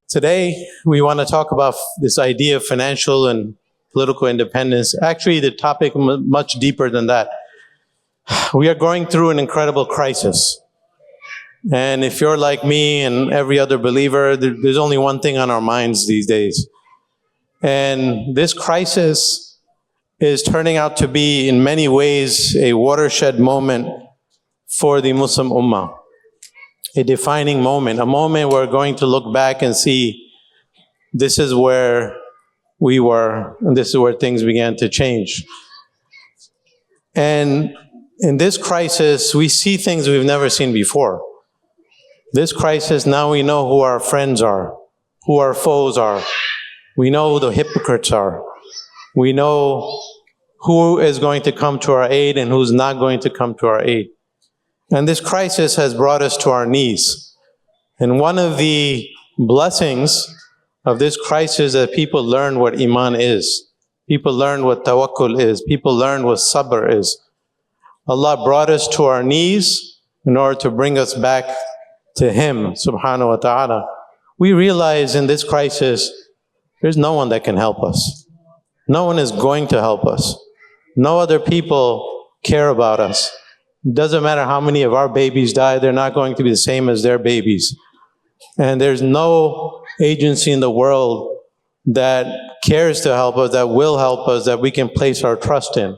Today, we want to talk about this idea of financial and political independence. Actually, the topic much deeper than that. We are going through an incredible crisis. And if you're like me and every other believer, there's only one thing on our minds these days. And this crisis is turning out to be, in many ways, a watershed moment for the Muslim Ummah. A defining moment, a moment we're going to look back and see this is where we were, and this is where things began to change. And in this crisis, we see things we've never seen before. This crisis, now we know who our friends are, who our foes are. We know who the hypocrites are. We know who is going to come to our aid and who's not going to come to our aid. And this crisis has brought us to our knees. And one of the blessings of this crisis is that people learn what Iman is. People learn what tawakkul is. People learn what sabr is. Allah brought us to our knees in order to bring us back to Him, subhanahu wa ta'ala. We realize in this crisis, there's no one that can help us. No one is going to help us. No other people care about us. It doesn't matter how many of our babies die, they're not going to be the same as their babies. And there's no agency in the world that cares to help us, that will help us, that we can place our trust in.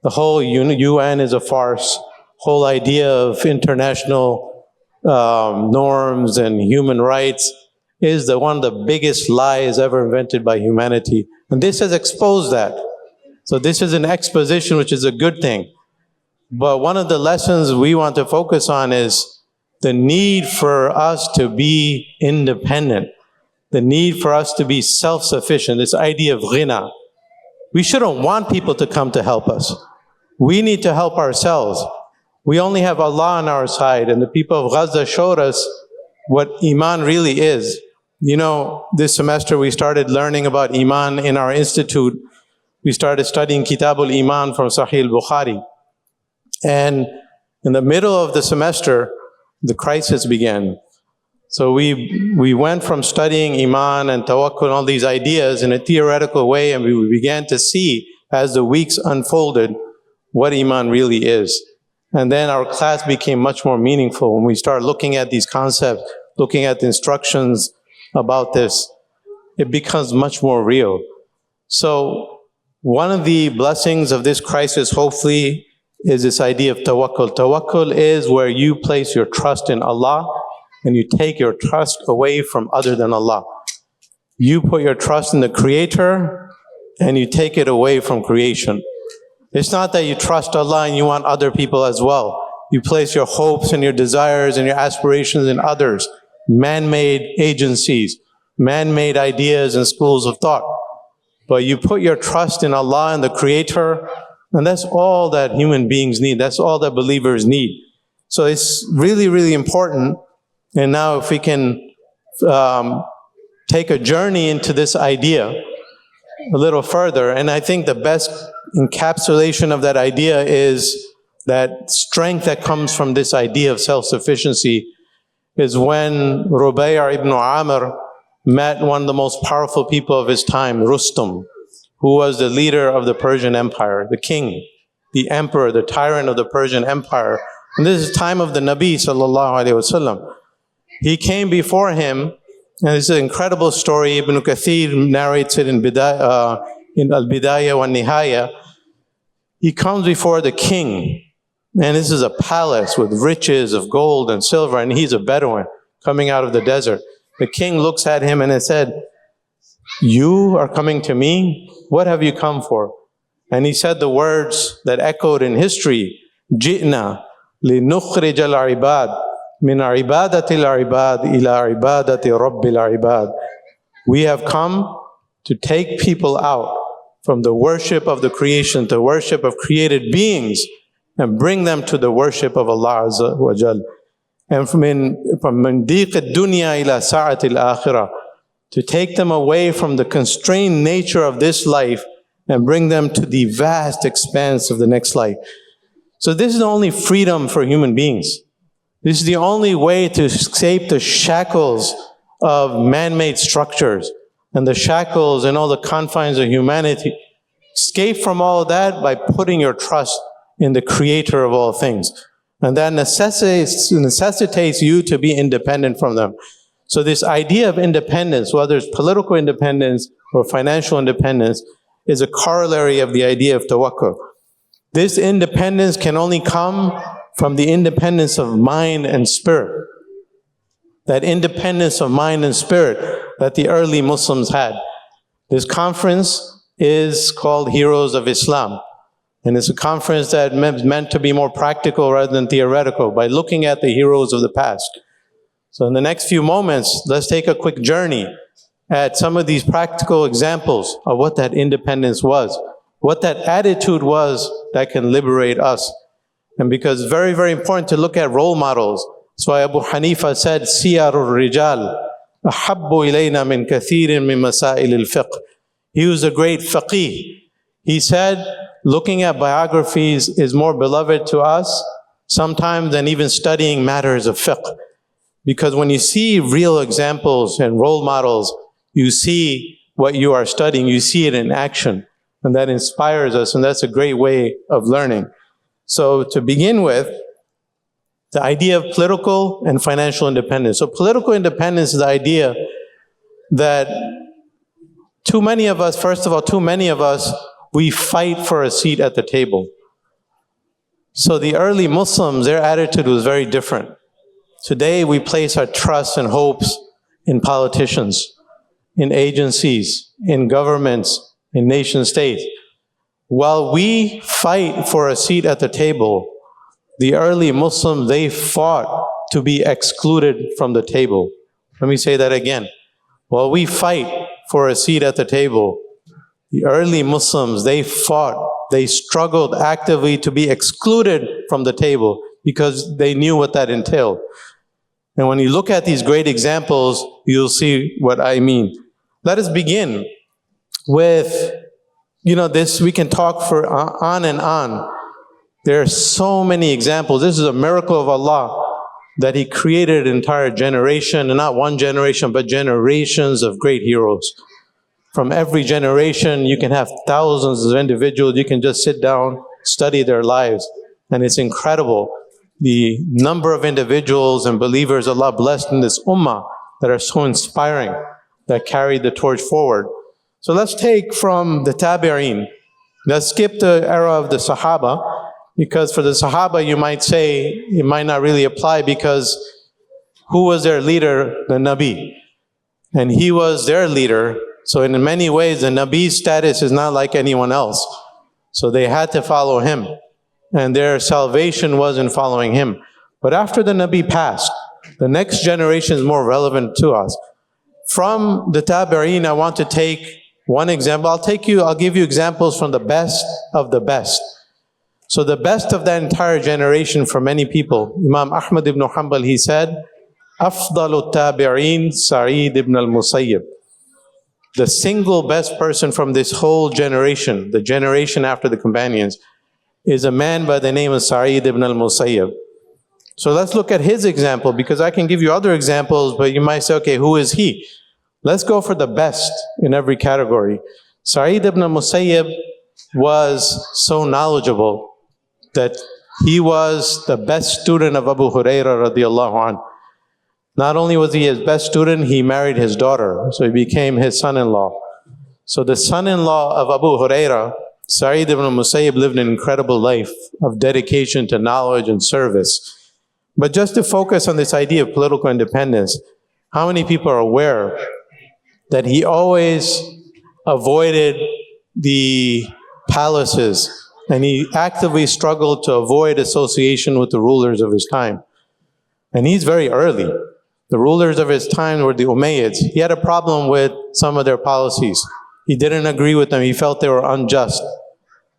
The whole UN is a farce. Whole idea of international norms and human rights is one of the biggest lies ever invented by humanity. And this has exposed that. So this is an exposition, which is a good thing. But one of the lessons we want to focus on is the need for us to be independent, the need for us to be self-sufficient, this idea of ghina. We shouldn't want people to come to help us. We need to help ourselves. We only have Allah on our side, and the people of Gaza showed us what Iman really is. You know, this semester we started learning about Iman in our institute. We started studying Kitab al-Iman from Sahih al-Bukhari. And in the middle of the semester, the crisis began. So we went from studying Iman and Tawakkul and all these ideas in a theoretical way, and we began to see, as the weeks unfolded, what Iman really is. And then our class became much more meaningful when we started looking at these concepts, looking at the instructions about this. It becomes much more real. So one of the blessings of this crisis, hopefully, is this idea of tawakkul. Tawakkul is where you place your trust in Allah and you take your trust away from other than Allah. You put your trust in the Creator and you take it away from creation. It's not that you trust Allah and you want other people as well. You place your hopes and your desires and your aspirations in others, man-made agencies, man-made ideas and schools of thought. But you put your trust in Allah and the Creator, and that's all that human beings need. That's all that believers need. So it's really, really important. And now if we can take a journey into this idea a little further, and I think the best encapsulation of that idea is that strength that comes from this idea of self-sufficiency is when Rubai' ibn Amr met one of the most powerful people of his time, Rustum, who was the leader of the Persian Empire, the king, the emperor, the tyrant of the Persian Empire. And this is the time of the Nabi sallallahu alaihi wasallam. He came before him, and this is an incredible story. Ibn Kathir narrates it in Al-Bidayah wa Nihaya. He comes before the king, and this is a palace with riches of gold and silver, and he's a Bedouin coming out of the desert. The king looks at him and he said, "You are coming to me? What have you come for?" And he said the words that echoed in history, "Ji'na linukhrij al-ibad min ibadati al-ibad ila ibadati rabbil ibad." We have come to take people out from the worship of the creation to worship of created beings and bring them to the worship of Allah Azza wa Jal. And from diq ad-dunya ila sa'at al-akhirah, to take them away from the constrained nature of this life and bring them to the vast expanse of the next life. So this is the only freedom for human beings. This is the only way to escape the shackles of man-made structures and the shackles and all the confines of humanity. Escape from all of that by putting your trust in the Creator of all things. And that necessitates you to be independent from them. So this idea of independence, whether it's political independence or financial independence, is a corollary of the idea of tawakkul. This independence can only come from the independence of mind and spirit. That independence of mind and spirit that the early Muslims had. This conference is called Heroes of Islam. And it's a conference that is meant to be more practical rather than theoretical by looking at the heroes of the past. So in the next few moments, let's take a quick journey at some of these practical examples of what that independence was, what that attitude was that can liberate us. And because it's very, very important to look at role models. That's why Abu Hanifa said, Siyarul Rijal, ahabbu ilayna min kathirin min masail al-fiqh. He was a great faqih. He said, looking at biographies is more beloved to us sometimes than even studying matters of fiqh. Because when you see real examples and role models, you see what you are studying, you see it in action. And that inspires us, and that's a great way of learning. So to begin with, the idea of political and financial independence. So political independence is the idea that too many of us, we fight for a seat at the table. So the early Muslims, their attitude was very different. Today we place our trust and hopes in politicians, in agencies, in governments, in nation states. While we fight for a seat at the table, the early Muslims, they fought to be excluded from the table. Let me say that again. While we fight for a seat at the table, the early Muslims, they fought, they struggled actively to be excluded from the table because they knew what that entailed. And when you look at these great examples, you'll see what I mean. Let us begin with, this, we can talk for on and on. There are so many examples. This is a miracle of Allah that He created an entire generation, and not one generation, but generations of great heroes. From every generation, you can have thousands of individuals. You can just sit down, study their lives, and it's incredible. The number of individuals and believers Allah blessed in this ummah that are so inspiring, that carry the torch forward. So let's take from the Tabi'een. Let's skip the era of the Sahaba, because for the Sahaba you might say it might not really apply, because who was their leader? The Nabi. And he was their leader. So in many ways the Nabi's status is not like anyone else. So they had to follow him. And their salvation was in following him. But after the Nabi passed, the next generation is more relevant to us. From the Tabi'een, I want to take one example. I'll give you examples from the best of the best. So the best of that entire generation for many people, Imam Ahmad ibn Hanbal, he said, أفضل التابعين سعيد ibn al-Musayyib. The single best person from this whole generation, the generation after the companions, is a man by the name of Sa'id ibn al-Musayyib. So let's look at his example, because I can give you other examples, but you might say, okay, who is he? Let's go for the best in every category. Sa'id ibn al-Musayyib was so knowledgeable that he was the best student of Abu Hurairah radiallahu anh. Not only was he his best student, he married his daughter, so he became his son-in-law. So the son-in-law of Abu Hurairah, Sa'id ibn al-Musayyib, lived an incredible life of dedication to knowledge and service. But just to focus on this idea of political independence, how many people are aware that he always avoided the palaces, and he actively struggled to avoid association with the rulers of his time? And he's very early. The rulers of his time were the Umayyads. He had a problem with some of their policies. He didn't agree with them. He felt they were unjust.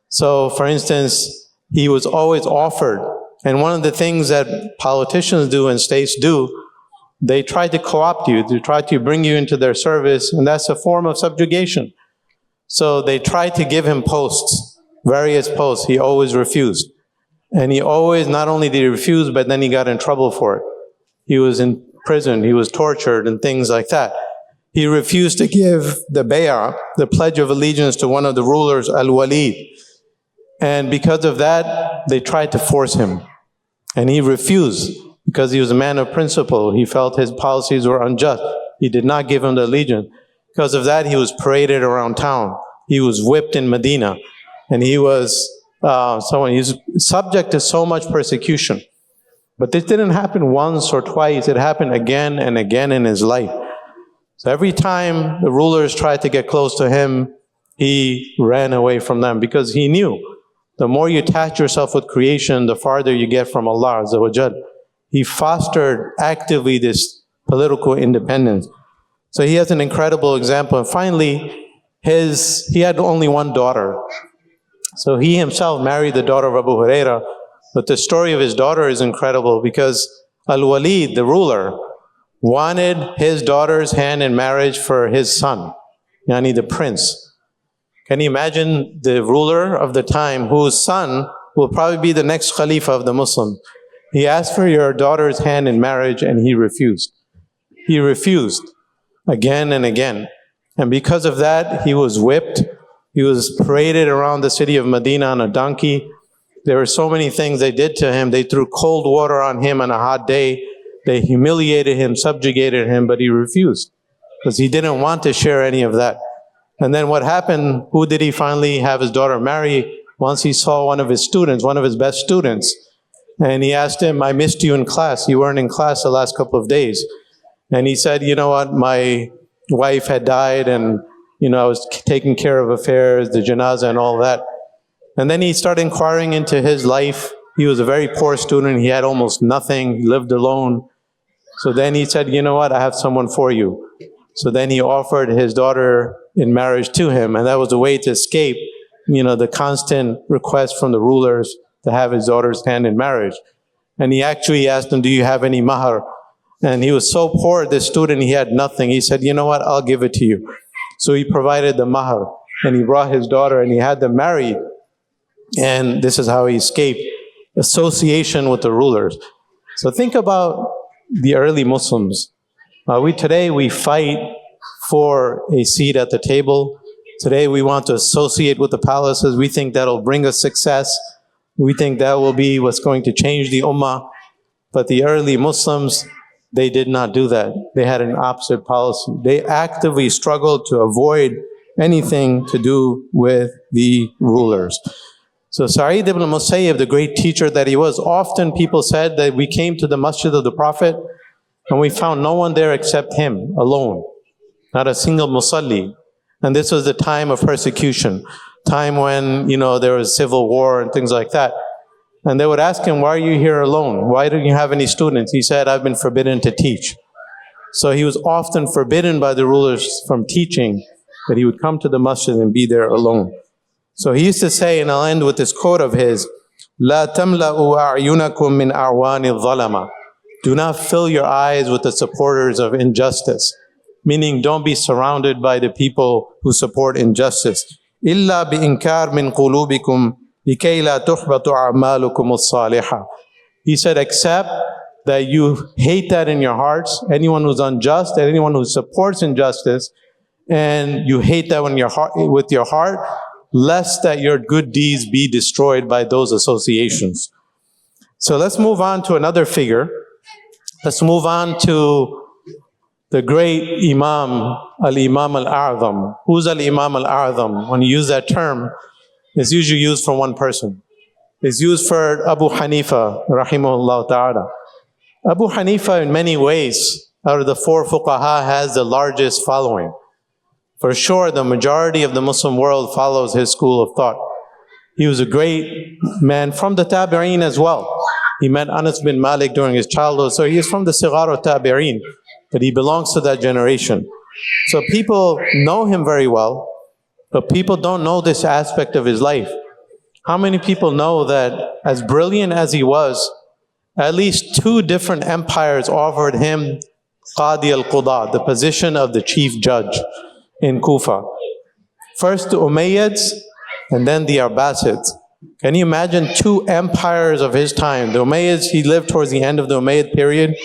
So, for instance, he was always offered. And one of the things that politicians do and states do, they try to co-opt you. They try to bring you into their service, and that's a form of subjugation. So they tried to give him posts, various posts. He always refused. And he always, not only did he refuse, but then he got in trouble for it. He was in imprisoned, he was tortured and things like that. He refused to give the bay'ah, the pledge of allegiance, to one of the rulers, Al-Walid. And because of that, they tried to force him. And he refused because he was a man of principle. He felt his policies were unjust. He did not give him the allegiance. Because of that, he was paraded around town. He was whipped in Medina. And he was subject to so much persecution. But this didn't happen once or twice. It happened again and again in his life. So every time the rulers tried to get close to him, he ran away from them because he knew the more you attach yourself with creation, the farther you get from Allah Azza wa Jal. He fostered actively this political independence. So he has an incredible example. And finally, he had only one daughter. So he himself married the daughter of Abu Huraira. But the story of his daughter is incredible because Al-Walid, the ruler, wanted his daughter's hand in marriage for his son, yani the prince. Can you imagine the ruler of the time whose son will probably be the next Khalifa of the Muslims? He asked for your daughter's hand in marriage and he refused. He refused again and again. And because of that, he was whipped. He was paraded around the city of Medina on a donkey. There were so many things they did to him. They threw cold water on him on a hot day. They humiliated him, subjugated him, but he refused because he didn't want to share any of that. And then what happened, who did he finally have his daughter marry? Once he saw one of his students, one of his best students, and he asked him, I missed you in class. You weren't in class the last couple of days. And he said, you know what, my wife had died and, I was taking care of affairs, the janazah and all that. And then he started inquiring into his life. He was a very poor student. He had almost nothing. He lived alone. So then he said, you know what, I have someone for you. So then he offered his daughter in marriage to him, and that was a way to escape, the constant request from the rulers to have his daughter's hand in marriage. And he actually asked him, do you have any mahar? And he was so poor, this student, he had nothing. He said, you know what, I'll give it to you. So he provided the mahar, and he brought his daughter, and he had them married. And this is how he escaped association with the rulers. So think about the early Muslims. Today we fight for a seat at the table. Today we want to associate with the palaces. We think that'll bring us success. We think that will be what's going to change the ummah. But the early Muslims, they did not do that. They had an opposite policy. They actively struggled to avoid anything to do with the rulers. So Sa'id ibn Musayyib, the great teacher that he was, often people said that we came to the masjid of the Prophet and we found no one there except him alone. Not a single musalli. And this was the time of persecution, time when, there was civil war and things like that. And they would ask him, why are you here alone? Why don't you have any students? He said, I've been forbidden to teach. So he was often forbidden by the rulers from teaching, but he would come to the masjid and be there alone. So he used to say, and I'll end with this quote of his, لا تملأوا أعينكم من أعوان الظلمة. Do not fill your eyes with the supporters of injustice. Meaning, don't be surrounded by the people who support injustice. إلا بإنكار من قلوبكم لكي لا تحبط أعمالكم الصالحة. He said, except that you hate that in your hearts, anyone who's unjust, and anyone who supports injustice, and you hate that with your heart, lest that your good deeds be destroyed by those associations. So let's move on to another figure. Let's move on to the great Imam, Al-Imam Al-A'zam. Who's Al-Imam Al-A'zam? When you use that term, it's usually used for one person. It's used for Abu Hanifa, rahimahullah ta'ala. Abu Hanifa, in many ways, out of the four fuqaha, has the largest following. For sure, the majority of the Muslim world follows his school of thought. He was a great man from the Tabi'een as well. He met Anas bin Malik during his childhood, so he is from the Sighar al-Tabi'een, but he belongs to that generation. So people know him very well, but people don't know this aspect of his life. How many people know that as brilliant as he was, at least 2 different empires offered him Qadi al-Qudaa, the position of the chief judge in Kufa. First the Umayyads and then the Abbasids. Can you imagine 2 empires of his time? The Umayyads, he lived towards the end of the Umayyad period.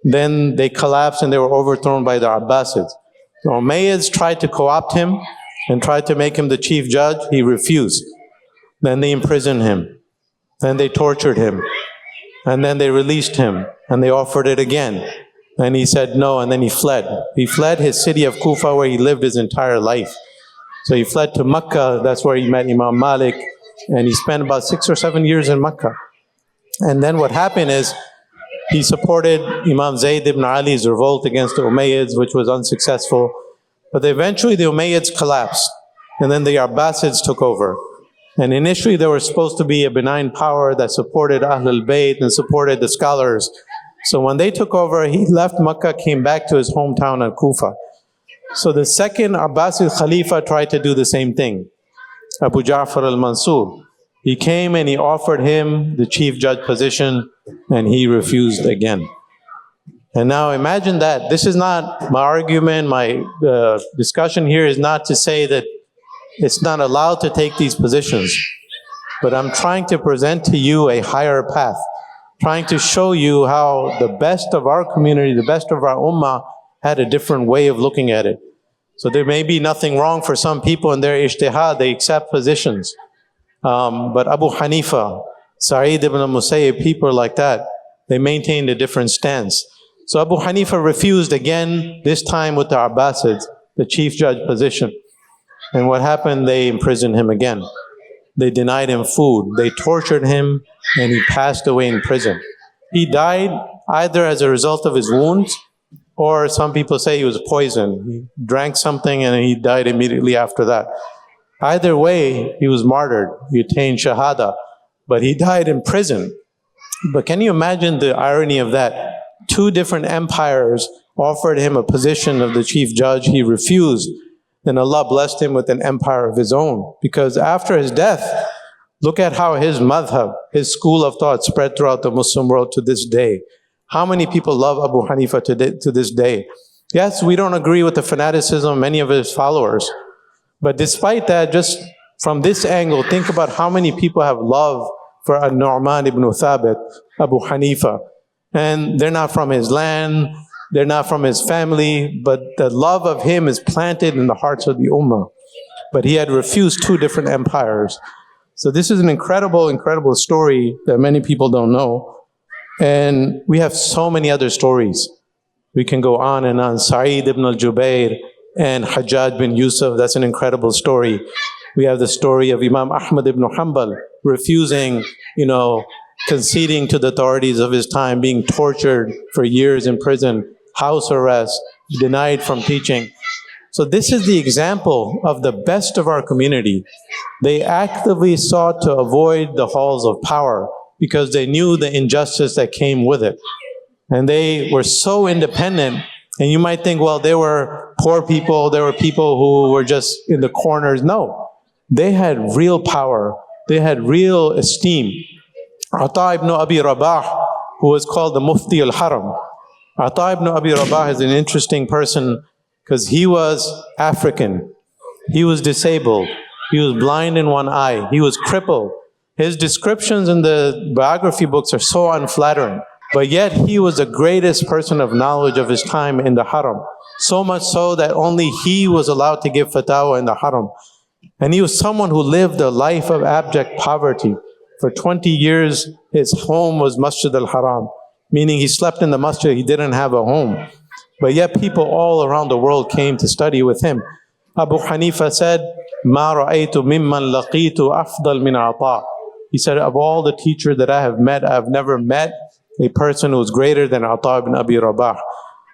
Then they collapsed and they were overthrown by the Abbasids. The Umayyads tried to co-opt him and tried to make him the chief judge. He refused. Then they imprisoned him. Then they tortured him. And then they released him. And they offered it again. And he said no, and then he fled. He fled his city of Kufa where he lived his entire life. So he fled to Makkah. That's where he met Imam Malik. And he spent about 6 or 7 years in Makkah. And then what happened is, he supported Imam Zayd ibn Ali's revolt against the Umayyads, which was unsuccessful. But eventually the Umayyads collapsed. And then the Abbasids took over. And initially there was supposed to be a benign power that supported Ahlul Bayt and supported the scholars. So when they took over, he left Makkah, came back to his hometown at Kufa. So the second Abbasid Khalifa tried to do the same thing, Abu Ja'far al-Mansur. He came and he offered him the chief judge position, and he refused again. And now imagine that. This is not my argument, my discussion here is not to say that it's not allowed to take these positions. But I'm trying to present to you a higher path, trying to show you how the best of our community, the best of our ummah, had a different way of looking at it. So there may be nothing wrong for some people in their ijtihad, they accept positions. But Abu Hanifa, Sa'id ibn Musayyib, people like that, they maintained a different stance. So Abu Hanifa refused again, this time with the Abbasids, the chief judge position. And what happened? They imprisoned him again. They denied him food. They tortured him, and he passed away in prison. He died either as a result of his wounds, or some people say he was poisoned. He drank something and he died immediately after that. Either way, he was martyred. He attained shahada, but he died in prison. But can you imagine the irony of that? 2 different empires offered him a position of the chief judge. He refused. Then Allah blessed him with an empire of his own. Because after his death, look at how his madhab, his school of thought spread throughout the Muslim world to this day. How many people love Abu Hanifa to this day? Yes, we don't agree with the fanaticism of many of his followers. But despite that, just from this angle, think about how many people have love for An-Nu'man ibn Thabit, Abu Hanifa. And they're not from his land, they're not from his family, but the love of him is planted in the hearts of the ummah. But he had refused 2 different empires. So this is an incredible, incredible story that many people don't know. And we have so many other stories. We can go on and on. Sa'id ibn al-Jubayr and Hajjaj bin Yusuf, that's an incredible story. We have the story of Imam Ahmad ibn Hanbal refusing, conceding to the authorities of his time, being tortured for years in prison, house arrest, denied from teaching. So this is the example of the best of our community. They actively sought to avoid the halls of power because they knew the injustice that came with it. And they were so independent. And you might think, well, they were poor people, they were people who were just in the corners. No, they had real power. They had real esteem. Ata ibn Abi Rabah, who was called the Mufti al-Haram. Ata ibn Abi Rabah is an interesting person because he was African. He was disabled. He was blind in one eye. He was crippled. His descriptions in the biography books are so unflattering. But yet he was the greatest person of knowledge of his time in the Haram. So much so that only he was allowed to give fatwa in the Haram. And he was someone who lived a life of abject poverty. For 20 years, his home was Masjid al-Haram, meaning he slept in the masjid, he didn't have a home. But yet people all around the world came to study with him. Abu Hanifa said, "Ma ra'aytu mimman laqitu afdal min ata." He said, of all the teachers that I have met, I have never met a person who is greater than Ata ibn Abi Rabah.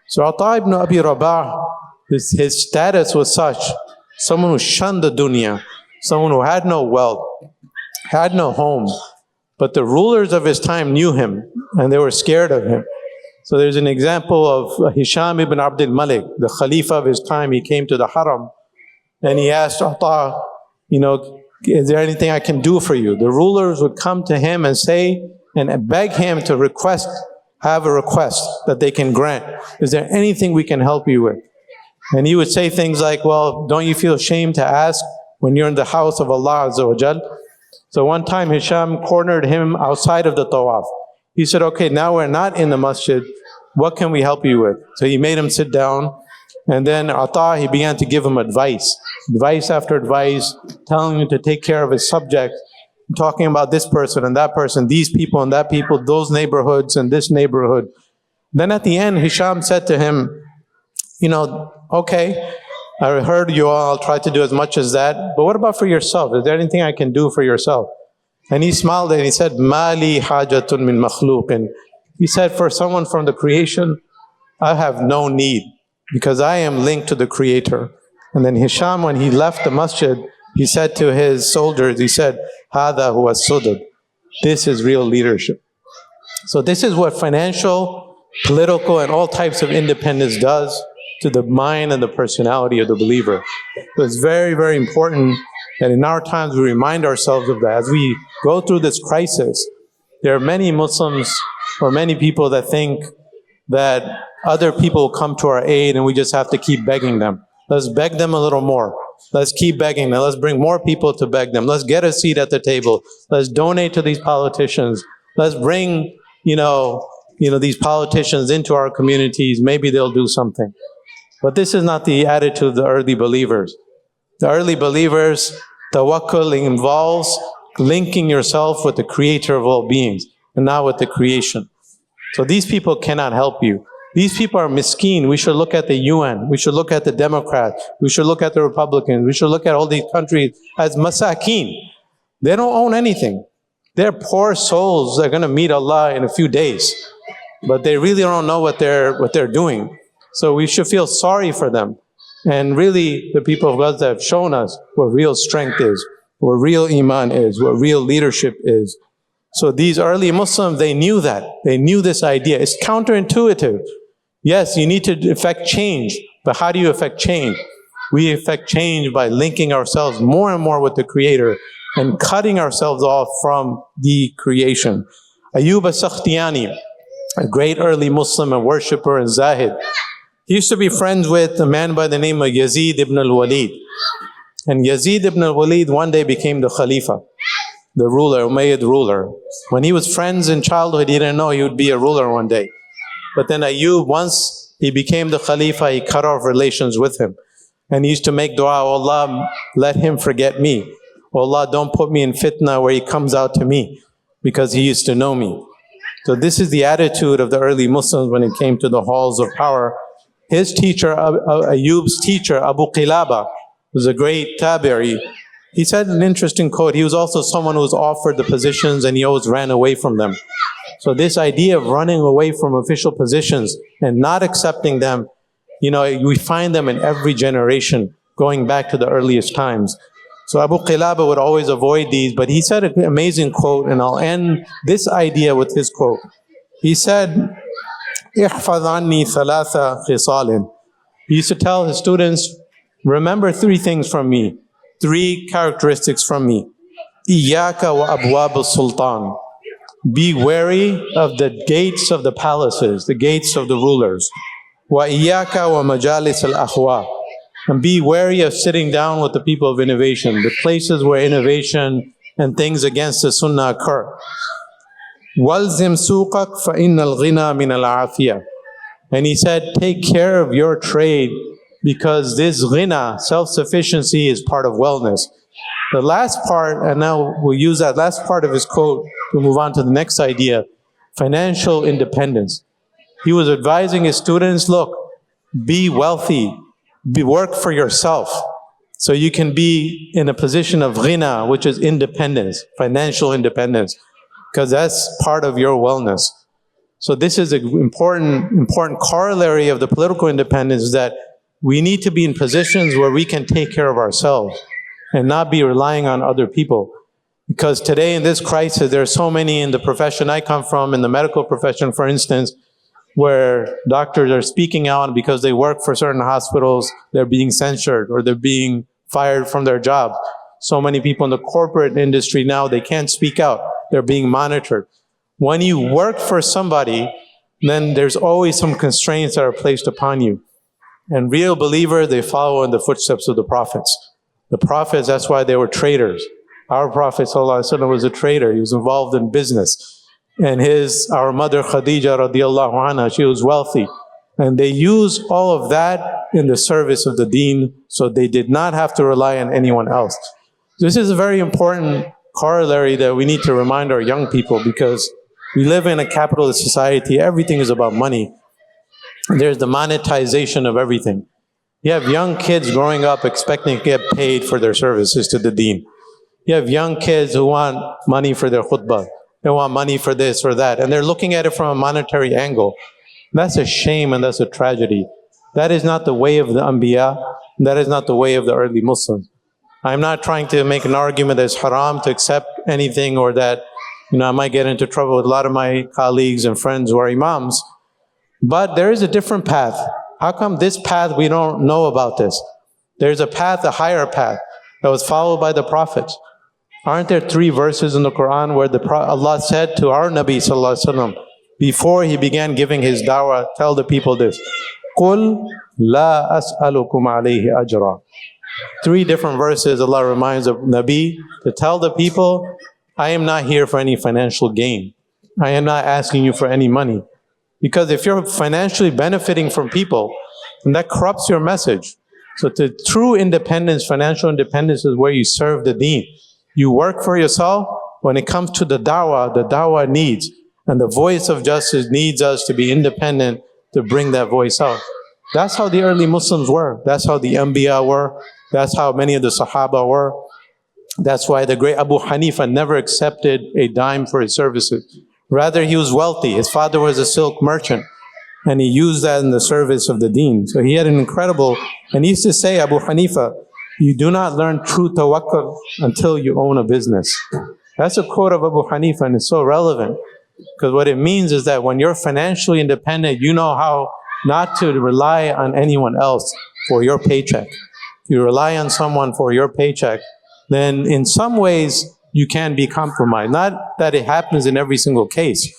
So Ata ibn Abi Rabah, his status was such, someone who shunned the dunya, someone who had no wealth, had no home. But the rulers of his time knew him, and they were scared of him. So there's an example of Hisham ibn Abdul Malik, the Khalifa of his time. He came to the Haram, and he asked Ata, is there anything I can do for you? The rulers would come to him and say, and beg him to have a request that they can grant. Is there anything we can help you with? And he would say things like, well, don't you feel ashamed to ask when you're in the house of Allah Azza wa Jal? So one time Hisham cornered him outside of the tawaf. He said, okay, now we're not in the masjid. What can we help you with? So he made him sit down. And then Ata, he began to give him advice after advice, telling him to take care of his subject, talking about this person and that person, these people and that people, those neighborhoods and this neighborhood. Then at the end, Hisham said to him, okay, I heard you all, I'll try to do as much as that, but what about for yourself? Is there anything I can do for yourself? And he smiled and he said, Mali hajatun min makhluqin. He said, for someone from the creation, I have no need, because I am linked to the Creator. And then Hisham, when he left the masjid, he said to his soldiers, he said, Hada huwa sudud. This is real leadership. So this is what financial, political, and all types of independence does to the mind and the personality of the believer. So it's very, very important that in our times we remind ourselves of that. As we go through this crisis, there are many Muslims or many people that think that other people come to our aid and we just have to keep begging them. Let's beg them a little more. Let's keep begging them. Let's bring more people to beg them. Let's get a seat at the table. Let's donate to these politicians. Let's bring, these politicians into our communities. Maybe they'll do something. But this is not the attitude of the early believers. The early believers, tawakkul involves linking yourself with the Creator of all beings and not with the creation. So these people cannot help you. These people are miskeen. We should look at the UN. We should look at the Democrats. We should look at the Republicans. We should look at all these countries as masakeen. They don't own anything. They're poor souls that are going to meet Allah in a few days. But they really don't know what they're doing. So we should feel sorry for them. And really, the people of Gaza have shown us what real strength is, what real iman is, what real leadership is. So these early Muslims, they knew that. They knew this idea. It's counterintuitive. Yes, you need to effect change, but how do you effect change? We effect change by linking ourselves more and more with the Creator and cutting ourselves off from the creation. Ayyub as-Sakhtiyani, a great early Muslim and worshipper and Zahid, he used to be friends with a man by the name of Yazid ibn al-Walid. And Yazid ibn al-Walid one day became the Khalifa, the ruler, Umayyad ruler. When he was friends in childhood, he didn't know he would be a ruler one day. But then Ayyub, once he became the Khalifa, he cut off relations with him. And he used to make dua, oh Allah, let him forget me. Oh Allah, don't put me in fitna where he comes out to me, because he used to know me. So this is the attitude of the early Muslims when it came to the halls of power. His teacher, Ayyub's teacher, Abu Qilaba, was a great tabi'i. He said an interesting quote. He was also someone who was offered the positions and he always ran away from them. So this idea of running away from official positions and not accepting them, we find them in every generation, going back to the earliest times. So Abu Qilaba would always avoid these, but he said an amazing quote, and I'll end this idea with his quote. He said, احفظ عني ثلاث خصال. He used to tell his students, remember three things from me, three characteristics from me. إياك وأبواب السلطان. Be wary of the gates of the palaces, the gates of the rulers. وإياك ومجالس الأخوة. And be wary of sitting down with the people of innovation, the places where innovation and things against the sunnah occur. وَالْزِمْ سُوقَكْ فَإِنَّ الْغِنَى مِنَ الْعَافِيَةِ. And he said, take care of your trade, because this ghina, self-sufficiency, is part of wellness. The last part, and now we'll use that last part of his quote to move on to the next idea, financial independence. He was advising his students, look, be wealthy, work for yourself, so you can be in a position of ghina, which is independence, financial independence, because that's part of your wellness. So this is an important corollary of the political independence, that we need to be in positions where we can take care of ourselves and not be relying on other people. Because today in this crisis, there are so many in the profession I come from, in the medical profession, for instance, where doctors are speaking out because they work for certain hospitals, they're being censured or they're being fired from their job. So many people in the corporate industry now, they can't speak out. They're being monitored. When you work for somebody, then there's always some constraints that are placed upon you. And real believers, they follow in the footsteps of the prophets. The prophets, that's why they were traders. Our Prophet ﷺ was a trader. He was involved in business. And our mother Khadija radiallahu anha, she was wealthy. And they used all of that in the service of the deen, so they did not have to rely on anyone else. This is a very important corollary that we need to remind our young people, because we live in a capitalist society. Everything is about money. There's the monetization of everything. You have young kids growing up expecting to get paid for their services to the deen. You have young kids who want money for their khutbah. They want money for this or that. And they're looking at it from a monetary angle. That's a shame and that's a tragedy. That is not the way of the Anbiya. That is not the way of the early Muslims. I'm not trying to make an argument that it's haram to accept anything, or that, I might get into trouble with a lot of my colleagues and friends who are imams. But there is a different path. How come this path we don't know about this? There's a path, a higher path, that was followed by the prophets. Aren't there 3 verses in the Quran where Allah said to our Nabi sallallahu alaihi wasallam, before he began giving his da'wah, tell the people this: قُلْ لَا أَسْأَلُكُمْ عَلَيْهِ أَجْرًا. 3 different verses Allah reminds of Nabi to tell the people, I am not here for any financial gain. I am not asking you for any money. Because if you're financially benefiting from people, then that corrupts your message. So to true independence, financial independence, is where you serve the deen. You work for yourself. When it comes to the da'wah needs, and the voice of justice needs us to be independent to bring that voice out. That's how the early Muslims were. That's how the Anbiya were. That's how many of the Sahaba were. That's why the great Abu Hanifa never accepted a dime for his services. Rather, he was wealthy. His father was a silk merchant, and he used that in the service of the deen. So he had an incredible, and he used to say, Abu Hanifa, you do not learn true tawakkul until you own a business. That's a quote of Abu Hanifa, and it's so relevant. Because what it means is that when you're financially independent, you know how not to rely on anyone else for your paycheck. If you rely on someone for your paycheck, then in some ways you can be compromised. Not that it happens in every single case,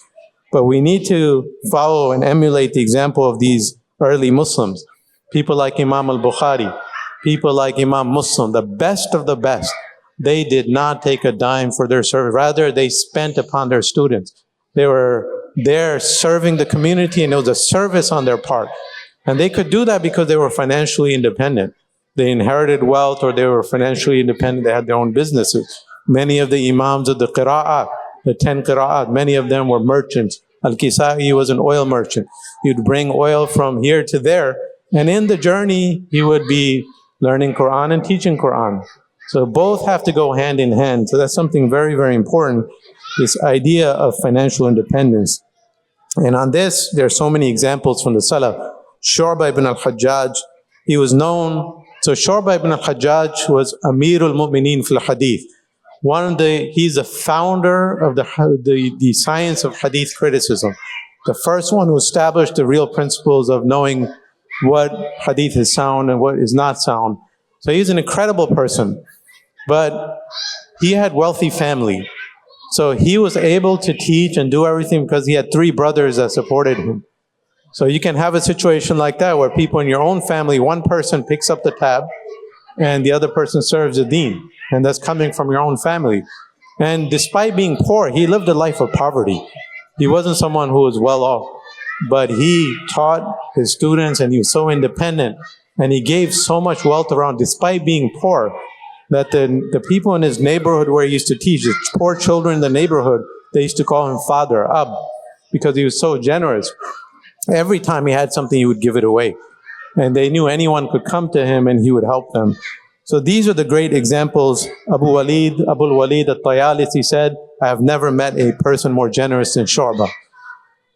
but we need to follow and emulate the example of these early Muslims. People like Imam al-Bukhari, people like Imam Muslim, the best of the best. They did not take a dime for their service. Rather, they spent upon their students. They were there serving the community, and it was a service on their part. And they could do that because they were financially independent. They inherited wealth, or they were financially independent. They had their own businesses. Many of the imams of the qira'at, the 10 qira'at, many of them were merchants. Al-Kisa'i was an oil merchant. He'd bring oil from here to there. And in the journey, he would be learning Quran and teaching Quran. So both have to go hand in hand. So that's something very, very important, this idea of financial independence. And on this, there are so many examples from the Salaf. Shu'bah ibn al-Hajjaj, he was known. So Shu'bah ibn al-Hajjaj was Amirul Mu'mineen fil Hadith. He's the founder of the science of Hadith criticism. The first one who established the real principles of knowing what Hadith is sound and what is not sound. So he's an incredible person. But he had wealthy family. So he was able to teach and do everything because he had 3 brothers that supported him. So you can have a situation like that where people in your own family, one person picks up the tab and the other person serves the deen. And that's coming from your own family. And despite being poor, he lived a life of poverty. He wasn't someone who was well off. But he taught his students, and he was so independent. And he gave so much wealth around despite being poor, that the people in his neighborhood where he used to teach, the poor children in the neighborhood, they used to call him Father, Ab, because he was so generous. Every time he had something, he would give it away. And they knew anyone could come to him and he would help them. So these are the great examples. Abul Walid al-Tayalisi said, I have never met a person more generous than Shu'bah.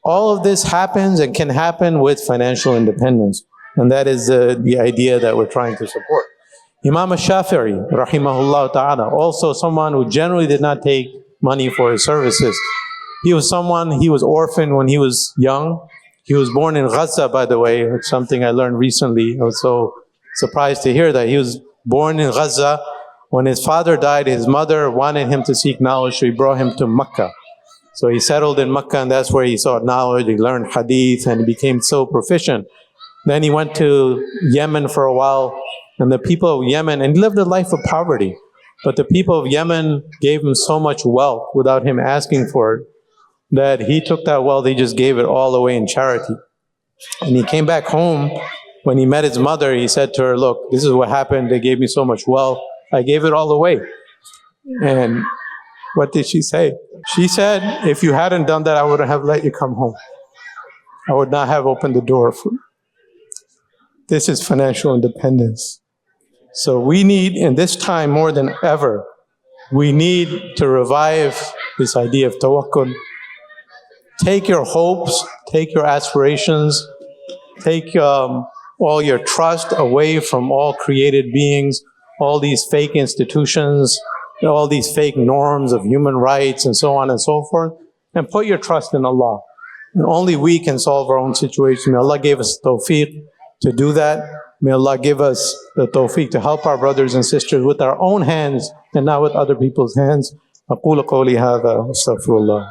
All of this happens and can happen with financial independence. And that is the idea that we're trying to support. Imam al-Shafi'i, rahimahullah ta'ala, also someone who generally did not take money for his services. He was orphaned when he was young. He was born in Gaza, by the way. It's something I learned recently. I was so surprised to hear that. He was born in Gaza. When his father died, his mother wanted him to seek knowledge, so he brought him to Mecca. So he settled in Mecca, and that's where he sought knowledge. He learned hadith, and he became so proficient. Then he went to Yemen for a while, and the people of Yemen, and he lived a life of poverty, but the people of Yemen gave him so much wealth without him asking for it. that he took that wealth, he just gave it all away in charity. And he came back home. When he met his mother, he said to her, look, this is what happened. They gave me so much wealth. I gave it all away. And what did she say? She said, if you hadn't done that, I wouldn't have let you come home. I would not have opened the door for you. This is financial independence. So we need, in this time more than ever, we need to revive this idea of tawakkul. Take your hopes, take your aspirations, take all your trust away from all created beings, all these fake institutions, all these fake norms of human rights and so on and so forth, and put your trust in Allah. And only we can solve our own situation. May Allah give us tawfiq to do that. May Allah give us the tawfiq to help our brothers and sisters with our own hands and not with other people's hands. أقول قولي هذا واستغفر الله.